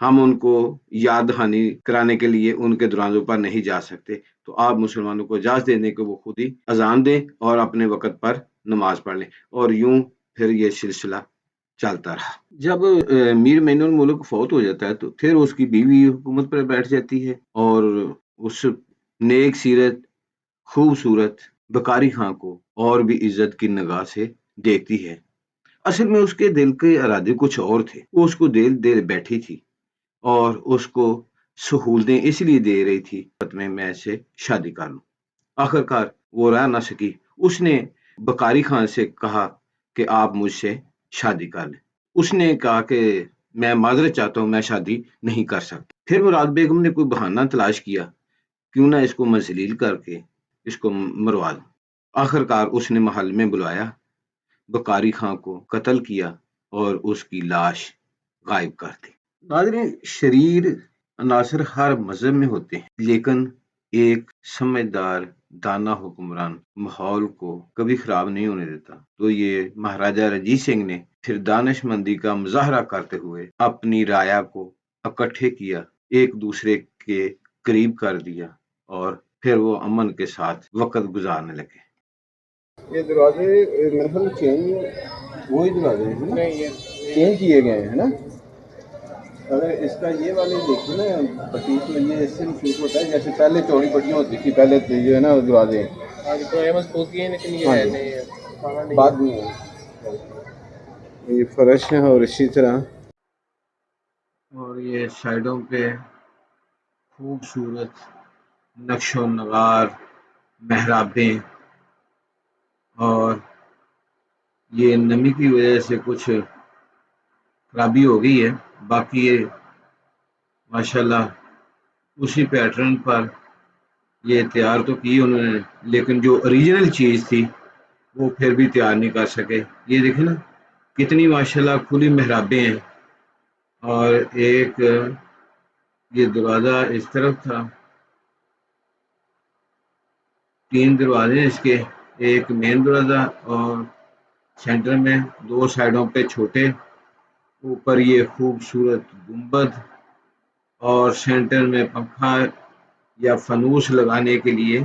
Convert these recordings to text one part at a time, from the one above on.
ہم ان کو یاد دہانی کرانے کے لیے ان کے دروازوں پر نہیں جا سکتے، تو آپ مسلمانوں کو اجازت دینے کہ وہ خود ہی اذان دیں اور اپنے وقت پر نماز پڑھ لیں، اور یوں پھر یہ سلسلہ چلتا رہا۔ جب میر معین الملک فوت ہو جاتا ہے تو پھر اس کی بیوی حکومت پر بیٹھ جاتی ہے، اور اس نیک سیرت خوبصورت بکاری خاں کو اور بھی عزت کی نگاہ سے دیکھتی ہے۔ اصل میں اس کے دل کے ارادے کچھ اور تھے، وہ اس کو دے بیٹھی تھی اور اس کو سہولتیں اس لیے دے رہی تھی میں سے شادی کر لوں۔ آخر کار وہ رہ نہ سکی، اس نے بکاری خان سے کہا کہ آپ مجھ سے شادی کر لیں۔ اس نے کہا کہ میں معذرت چاہتا ہوں، میں شادی نہیں کر سکتا۔ پھر مراد بیگم نے کوئی بہانہ تلاش کیا، کیوں نہ اس کو میں ذلیل کر کے اس کو مروا دوں۔ آخر کار اس نے محل میں بلایا، بکاری خان کو قتل کیا اور اس کی لاش غائب کر دی۔ ناظرین، شریر عناصر ہر مذہب میں ہوتے ہیں، لیکن ایک سمجھدار دانا حکمران ماحول کو کبھی خراب نہیں ہونے دیتا۔ تو یہ مہاراجہ رنجیت سنگھ نے پھر دانش مندی کا مظاہرہ کرتے ہوئے اپنی رعایا کو اکٹھے کیا، ایک دوسرے کے قریب کر دیا، اور پھر وہ امن کے ساتھ وقت گزارنے لگے۔ یہ دروازے میرے خیال چینج وہی دروازے ہیں نا، چینج کیے گئے ہیں نا۔ اگر اس کا یہ والے دیکھیں نا پٹی، تو یہ اس سے شروع ہوتا ہے جیسے پہلے چوڑی پٹیاں ہوتی تھی پہلے جو ہے نا دروازے، بعد میں یہ فرش ہیں، اور اسی طرح اور یہ سائڈوں پہ خوبصورت نقش و نگار محرابیں، اور یہ نمی کی وجہ سے کچھ خرابی ہو گئی ہے، باقی یہ ماشاءاللہ اسی پیٹرن پر یہ تیار تو کی انہوں نے، لیکن جو اوریجنل چیز تھی وہ پھر بھی تیار نہیں کر سکے۔ یہ دیکھیں نا کتنی ماشاءاللہ کھلی محرابیں ہیں، اور ایک یہ دروازہ اس طرف تھا، 3 دروازے اس کے، ایک مین دروازہ اور سینٹر میں 2 سائڈوں پہ چھوٹے، اوپر یہ خوبصورت گنبد، اور سینٹر میں پنکھا یا فانوس لگانے کے لیے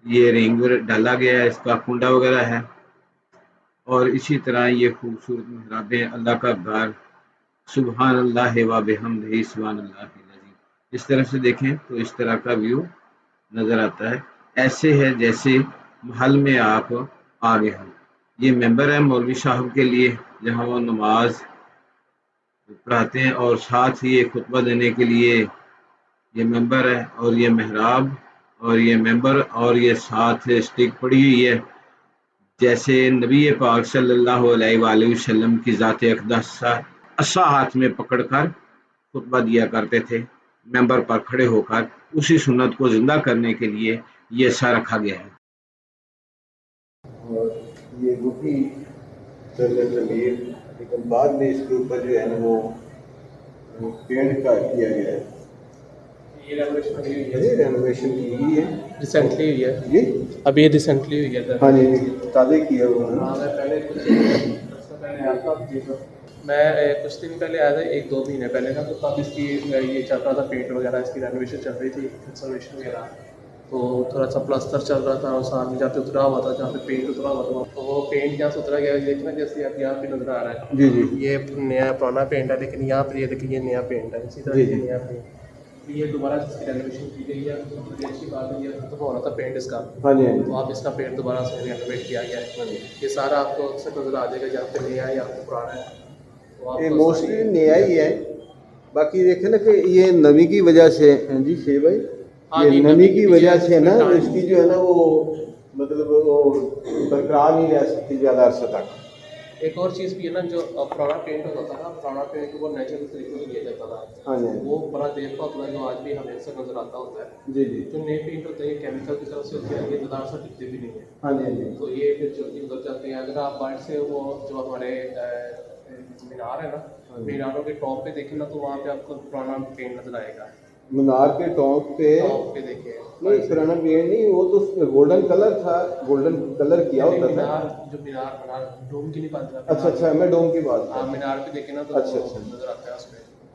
یہ رنگ ڈالا گیا ہے، اس کا کنڈا وغیرہ ہے، اور اسی طرح یہ خوبصورت محرابیں، اللہ کا گھر، سبحان اللہ و بحمدہ سبحان اللہ العظیم۔ اس طرف سے دیکھیں تو اس طرح کا ویو نظر آتا ہے، ایسے ہے جیسے محل میں آپ آگے ہوں۔ یہ ممبر ہے مولوی صاحب کے لیے، جہاں وہ نماز پڑھاتے ہیں، اور ساتھ ہی خطبہ دینے کے لیے یہ ممبر ہے، اور یہ محراب، اور یہ ممبر، اور یہ ساتھ اسٹک پڑی ہوئی ہے، جیسے نبی پاک صلی اللہ علیہ وآلہ وسلم کی ذات اقدس عصا ہاتھ میں پکڑ کر خطبہ دیا کرتے تھے، ممبر پر کھڑے ہو کر، اسی سنت کو زندہ کرنے کے لیے یہ ایسا رکھا گیا ہے۔ اور یہ گٹھی ضمیر، لیکن بعد میں اس کے اوپر جو ہے نا وہ پینٹ کا کیا گیا ہے۔ یہ رینوویشن کی ہوئی ہے، ریسنٹلی ہوئی ہے، جی ابھی یہ ریسنٹلی ہوئی ہے۔ ہاں جی تازے کیا ہوا ہے۔ ہاں میں پہلے کچھ پہلے آیا تھا، میں کچھ دن پہلے آیا تھا، 1-2 مہینے پہلے تھا، تو تب اس کی یہ چل رہا تھا پینٹ وغیرہ، اس کی رینوویشن چل رہی تھی، انسٹالیشن وغیرہ، تو تھوڑا سا پلستر چل رہا تھا، اور ساتھ میں جہاں پہ اترا ہوا تھا، جہاں پہ پینٹ اترا ہوا تھا، تو وہ پینٹ جہاں سے اترا گیا دیکھنا جیسے آپ یہاں پہ نظر آ رہا ہے، جی جی یہ نیا پرانا پینٹ ہے، لیکن یہاں پہ یہ دیکھیں یہ نیا پینٹ ہے، اسی طرح جی یہ جی نیا پینٹ، یہ دوبارہ اس کی رینوویشن کی گئی ہے، بڑی اچھی بات ہے، یہ ختم ہو رہا تھا پینٹ اس کا، ہاں جی ہاں تو آپ اس کا پینٹ دوبارہ سے رینوویٹ کیا گیا ہے، یہ سارا آپ کو اکثر نظر آ جائے گا، جہاں پہ نیا ہے یا پہ پرانا ہے، تو آپ یہ کو موسٹلی نیا ہی ہے۔ باقی دیکھیں نا کہ یہ نمی کی وجہ سے، ہاں جی شیخ بھائی، یہ نمی کی وجہ سے نا اس کی جو ہے نا وہ مطلب وہ برقرار نہیں رہ سکتی زیادہ عرصہ تک۔ ایک اور چیز بھی ہے نا، جو پرانا پینٹ ہوتا تھا نا، پرانا پینٹ وہ نیچرل طریقے سے لیا جاتا تھا، ہاں جی وہ بڑا دیر کا ہوتا ہے، جو آج بھی ہمیں سے نظر آتا ہوتا ہے۔ جی جی جو نئے پینٹ ہوتے ہیں کیمیکل کی طرف سے ہوتے ہیں، یہ زیادہ سا ٹکتے بھی نہیں ہیں، ہاں جی ہاں جی تو یہ پھر جلدی اتر جاتے ہیں۔ اگر آپ باہر سے وہ جو ہمارے مینار ہے نا، میناروں کے ٹاپ پہ دیکھیں نا، تو وہاں پہ آپ کو پرانا پینٹ نظر آئے گا، مینار کے ٹاپ پہ ٹاپ پہ دیکھیں، نہیں پرانا پینٹ نہیں، وہ تو گولڈن کلر تھا، گولڈن کلر کیا ہوتا تھا۔ مینار جو مینار ڈوم کی نہیں بات اچھا اچھا، میں ڈوم کی بات ہاں، مینار پہ دیکھیں نا تو اچھا اچھا نظر آتا ہے اس میں۔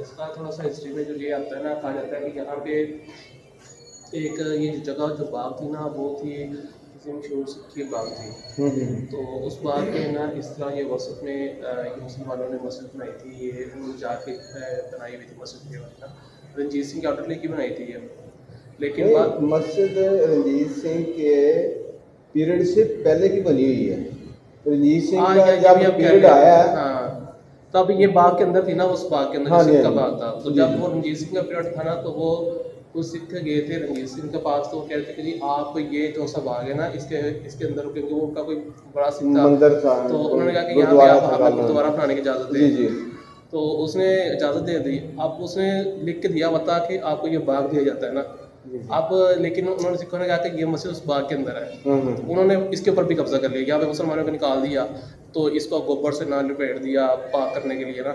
اس کا تھوڑا سا ہسٹری میں جو یہ آتا ہے نا، کہا جاتا ہے کہ یہاں پہ ایک یہ جو جگہ جو باغ تھی نا، وہ تھی کسی مشہور سکھ کی باغ تھی. تو اس باغ میں نا اس طرح یہ وسط میں یہ مسلمانوں نے مسجد بنائی تھی. یہ انہوں نے جا کے بنائی ہوئی تھی مسجد یہ والی نا، رنجیت سنگھ کے آؤٹر لے کی بنائی تھی یہ. لیکن بعد مسجد رنجیت سنگھ کے پیریڈ سے پہلے کی بنی ہوئی ہے. رنجیت سنگھ کا جب پیریڈ آیا ہے ہاں، تب یہ باغ کے اندر تھی نا، اس باغ کے اندر ہاں جو جی، سکھ کا ہاں جی. باغ تھا. تو جب وہ رنجیت سنگھ کا پیریڈ تھا نا، تو وہ سکھ گئے تھے رنجیت سنگھ کے پاس. تو وہ کہتے کہ جی آپ یہ جو سا باغ ہے نا، اس کے اندر، کیونکہ وہ ان کا کوئی بڑا سکھ تھا مندر تھا، تو انہوں نے کہا کہ یہاں پہ آپ ہمیں گرودوارہ بنانے کی اجازت جی دیں. جی تو اس نے اجازت دے دی. اب اس نے لکھ کے دیا ہوتا کہ آپ کو یہ باغ دیا جاتا ہے نا. اب لیکن انہوں نے سکھوں نے کہا کہ یہ مسجد اس باغ کے اندر ہے. انہوں نے اس کے اوپر بھی قبضہ کر لیا. یہاں پہ مسلمانوں کو نکال دیا، تو اس کو گوبر سے نہ لپیٹ دیا پاک کرنے کے لیے نا.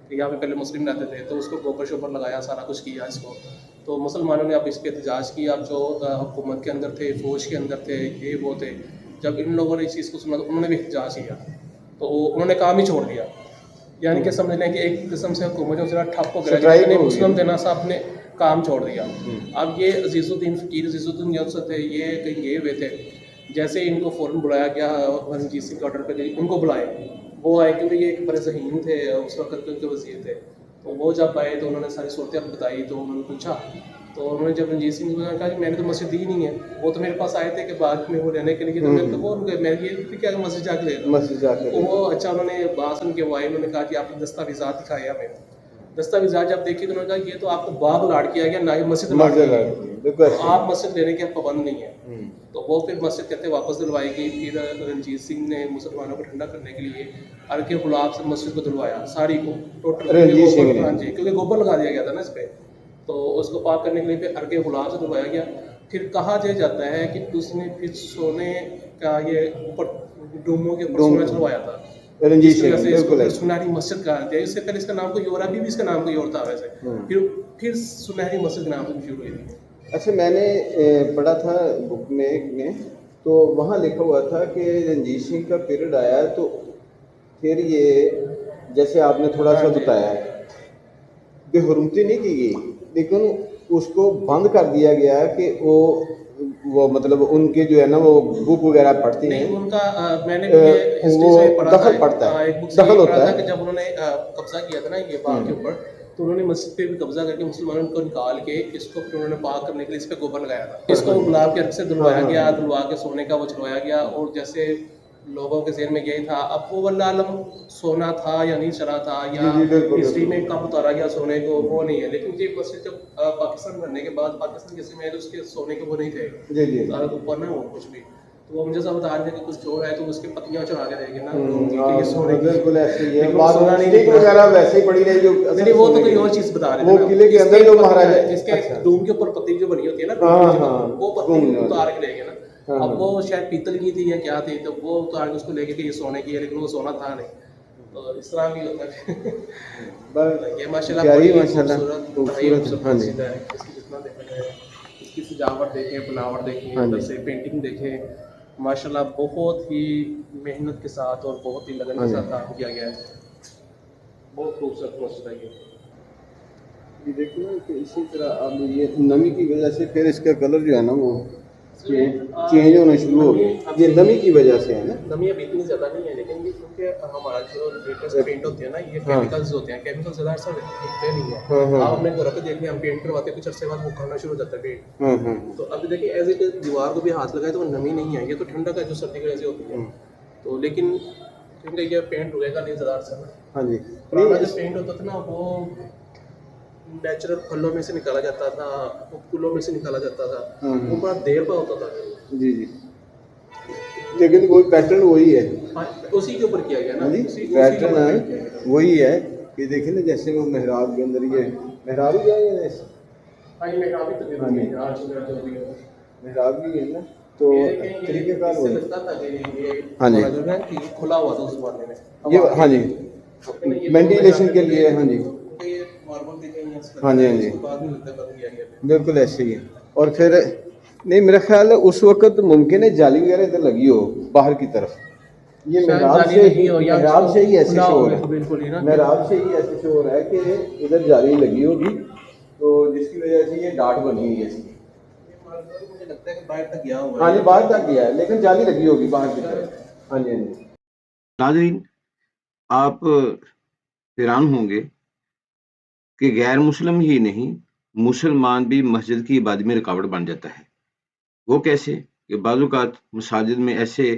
یہاں پہ پہلے مسلم رہتے تھے، تو اس کو گوبر شوبر لگایا، سارا کچھ کیا اس کو. تو مسلمانوں نے اب اس پہ احتجاج کیا. اب جو حکومت کے اندر تھے، فوج کے اندر تھے، یہ وہ تھے، جب ان لوگوں نے اس چیز کو سنا تو انہوں نے بھی احتجاج کیا. تو انہوں نے کام ہی چھوڑ دیا. یعنی کہ سمجھ لیں کہ ایک قسم سے حکومت جو ذرا ٹھپ ہو گیا، مسلم تھے نا، صاحب نے کام چھوڑ دیا. اب یہ عزیز الدین فقیر، عزیز الدین جو تھے، یہ کہیں گئے ہوئے تھے. جیسے ان کو فوراً بلایا گیا رنجیت سنگھ کے آرڈر پہ، ان کو بلائے. وہ آئے کیونکہ یہ ایک بڑے ذہین تھے اس وقت کے وزیر تھے. تو وہ جب آئے تو انہوں نے ساری صورتحال بتائی. تو انہوں نے پوچھا، تو انہوں نے جب رنجیت سنگھ نے کہا کہ میں نے تو مسجد دی نہیں ہے. وہ تو میرے پاس آئے تھے کہ باغ میں وہ رہنے کے لیے. تو وہ میں یہ کیا مسجد جا کے لے مسجد جا کے وہ اچھا. انہوں نے بات سن کے وہ آئے. انہوں نے کہا کہ آپ نے دستاویزات دکھائے ہمیں. دستاویزات جب دیکھی تو انہوں نے کہا یہ تو آپ کو باغ الاٹ کیا گیا، نہ ہی مسجد الاٹ کی گئی. آپ مسجد لینے کے پابند نہیں ہیں. تو وہ پھر مسجد کہتے واپس دلوائی گئی. پھر رنجیت سنگھ نے مسلمانوں کو ٹھنڈا کرنے کے لیے ارکے گلاب سے مسجد کو دلوایا، ساری کو ٹوٹل. ہاں جی، کیونکہ گوبر لگا دیا گیا تھا نا اس پہ. تو اس کو پاک کرنے کے لیے پھر ارکے گلاب سے دلوایا گیا. پھر کہا جاتا ہے کہ اس نے پھر سونے کا یہ اوپر ڈوموں کے اوپر سونا چلوایا تھا. رنجیت سنگھ بالکل سنہری مسجد کہا جاتا ہے. اس سے پہلے اس کا نام کوئی اور، ابھی بھی اس کا نام کوئی اور تھا ویسے. پھر سنہری مسجد کے نام سے مشہور ہوئی تھی. اچھا، میں نے پڑھا تھا بک میں ایک میں، تو وہاں لکھا ہوا تھا کہ رنجیت سنگھ کا پیریڈ آیا تو پھر یہ جیسے آپ نے تھوڑا سا بتایا ہے بے حرمتی نہیں کی گئی، لیکن اس کو بند کر دیا گیا کہ وہ مطلب ان کے جو ہے نا وہ بک وغیرہ پڑھتے ہیں. نہیں، ان کا میں نے ہسٹری سے پڑھا دخل پڑتا ہے، ایک بک سے دخل پڑھا ہوتا تھا ہے کہ جب انہوں نے قبضہ کیا تھا نا یہ باغ کے اوپر، تو انہوں نے مسجد پہ بھی قبضہ کر کے مسلمانوں کو نکال کے اس کو پھر انہوں نے پاک کرنے کے لیے اس پہ گوبر لگایا تھا. اس کو گلاب کے عرق سے دلوایا گیا، دلوا کے سونے کا وہ چلوایا گیا. اور جیسے لوگوں کے ذہن میں یہی تھا، اب وہ واللہ عالم سونا تھا یا نہیں چلا تھا، یا ہسٹری میں کب اتارا گیا سونے کو، وہ نہیں ہے. لیکن یہ مسجد جب پاکستان بننے کے بعد پاکستان جیسے میں اس کے سونے کے وہ نہیں تھے سارا اوپر نہ ہو کچھ بھی. تو وہ مجھے سب بتا رہے تھے کہ کچھ چور ہے تو اس کے پتیاں چڑھا کے رہے گے نا، یہ سونے بالکل ایسے ہی ہے. سونا نہیں وغیرہ ویسے ہی پڑی رہی جو وہ تو کوئی اور چیز بتا رہے وہ قلعے کے اندر جو مہاراجا اس کے ڈوم کے اوپر پتی جو بنی ہوتی ہے نا، وہ پتی اتار کے لے گئے نا. اب وہ شاید پیتل کی تھی یا کیا تھی، تو وہ اتار کے اس کو لے کے کہ یہ سونے کی ہے، لیکن وہ سونا تھا نہیں. تو اس طرح بھی ہوتا ہے. یہ ماشاء اللہ خوبصورت مسجد ہے. اس کی جتنا دیکھا جائے، اس کی سجاوٹ دیکھیں، بناوٹ دیکھیں، اندر سے پینٹنگ دیکھیں، ماشاء اللہ بہت ہی محنت کے ساتھ اور بہت ہی لگن کے ساتھ کام کیا گیا ہے. بہت خوبصورت مسجد ہے یہ دیکھو نا کہ اسی طرح اب یہ نمی کی وجہ سے پھر اس کا کلر جو ہے نا وہ چینج ہونا شروع ہو گیا. یہ نمی کی وجہ سے ہے نا. نمی اب اتنی زیادہ نہیں ہے، لیکن یہ کیونکہ ہمارا جو لیٹسٹ پینٹ ہوتے ہیں نا، یہ کیمیکلز ہوتے ہیں. کیمیکل زیادہ عرصہ رکھتے نہیں ہیں. آپ اپنے گھروں پہ دیکھ لیں، ہم پینٹ کرواتے ہیں، کچھ عرصے بعد وہ کھانا شروع ہو جاتا ہے پینٹ. تو ابھی دیکھیں ایز اٹ دیوار کو بھی ہاتھ لگائے تو وہ نمی نہیں ہے. یہ تو ٹھنڈک ہے جو سردی کی وجہ سے ہوتی ہے. تو لیکن کیونکہ یہ پینٹ رکے گا نہیں زیادہ عرصہ نا. ہاں جی، پرانا جو پینٹ ہوتا تھا نا، وہ نیچرل پھلوں میں سے نکالا جاتا تھا، پھولوں میں سے نکالا جاتا تھا، وہ بڑا دیر پہ ہوتا تھا. جی جی، لیکن کوئی پیٹرن وہی ہے، اسی کے اوپر کیا گیا نا. پیٹرن وہی ہے کہ دیکھیں نا جیسے وہ محراب کے اندر یہ محراب ہی ہے، محراب بھی ہے نا. تو طریقہ کار وہ ہاں جی کھلا ہوا تھا اس زمانے میں. یہ ہاں جی وینٹیلیشن کے لیے. ہاں جی ہاں جی ہاں جی بالکل ایسے ہی ہے. اور پھر نہیں، میرا خیال ہے اس وقت ممکن ہے جالی وغیرہ ادھر لگی ہو باہر کی طرف. یہ شاید محراب جالی سے لگی ہو یا محراب سے ہی ایسے نہ شور ہو ہے، بالکل ہی نا محراب سے ہی ایسے شور ہے کہ ادھر جالی لگی ہوگی تو جس کی وجہ سے یہ ڈاٹ بنی ہوئی ہے اس کی. مجھے لگتا ہے کہ باہر تک گیا ہوا ہاں ہے. جی باہر تک گیا ہے لیکن جالی لگی ہوگی باہر کی طرف. ہاں جی ہاں جی. ناظرین، آپ حیران ہوں گے کہ غیر مسلم ہی نہیں، مسلمان بھی مسجد کی عبادت میں رکاوٹ بن جاتا ہے. وہ کیسے؟ کہ بعض اوقات مساجد میں ایسے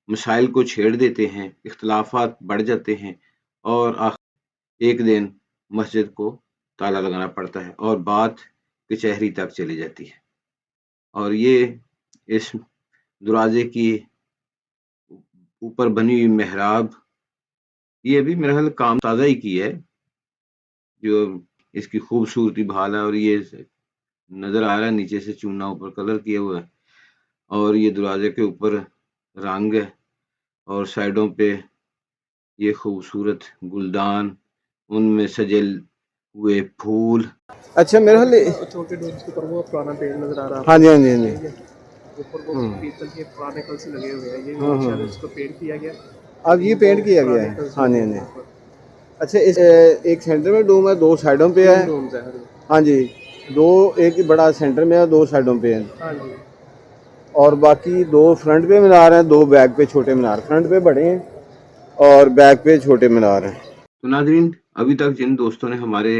مسائل کو چھیڑ دیتے ہیں، اختلافات بڑھ جاتے ہیں، اور ایک دن مسجد کو تالا لگانا پڑتا ہے اور بات کچہری تک چلی جاتی ہے. اور یہ اس دروازے کی اوپر بنی ہوئی محراب، یہ بھی میرا خیال کام تازہ ہی کی ہے، جو اس کی خوبصورتی بحال ہے. اور یہ نظر آ رہا ہے نیچے سے چونا اوپر کلر کیا ہوا ہے، اور یہ دروازے کے اوپر رنگ ہے، اور سائڈوں پہ یہ خوبصورت گلدان، ان میں سجے ہوئے پھول. اچھا میرا خیال چھوٹے ڈورس کے اوپر وہ پرانا پیڑ نظر آ رہا ہے آپ ہاں کو. جی ہاں جی ہاں جی. ٹھیک ہے، اوپر وہ پیتل کے پرانے کل سے لگے ہوئے ہیں، یہ ہاں ہاں شاید ہاں. اس کو پینٹ کیا گیا. اب یہ تین وہ پینٹ کیا گیا پرانے ہے. کلس ہاں لگے جی ہاں ہوئے جی. ہیں اوپر. اچھا اس ایک سینٹر میں ڈوم ہے، دو سائڈوں پہ ہے. تین ڈومز ہیں. ہاں جی، دو ایک بڑا سینٹر میں ہے، دو سائڈوں پہ ہے. ہاں جی. اور باقی دو فرنٹ پہ مینار ہیں، دو بیک پہ چھوٹے مینار. فرنٹ پہ بڑے ہیں اور بیک پہ چھوٹے مینار ہیں. تو ناظرین، ابھی تک جن دوستوں نے ہمارے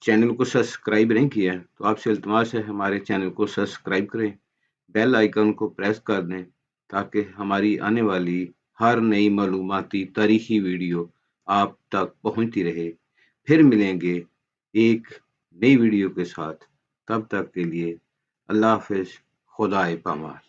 چینل کو سبسکرائب نہیں کیا ہے تو آپ سے التماس ہے ہمارے چینل کو سبسکرائب کریں، بیل آئیکن کو پریس کر دیں تاکہ ہماری آنے والی ہر نئی معلوماتی تاریخی ویڈیو آپ تک پہنچتی رہے. پھر ملیں گے ایک نئی ویڈیو کے ساتھ، تب تک کے لیے اللہ حافظ، خدا پامال.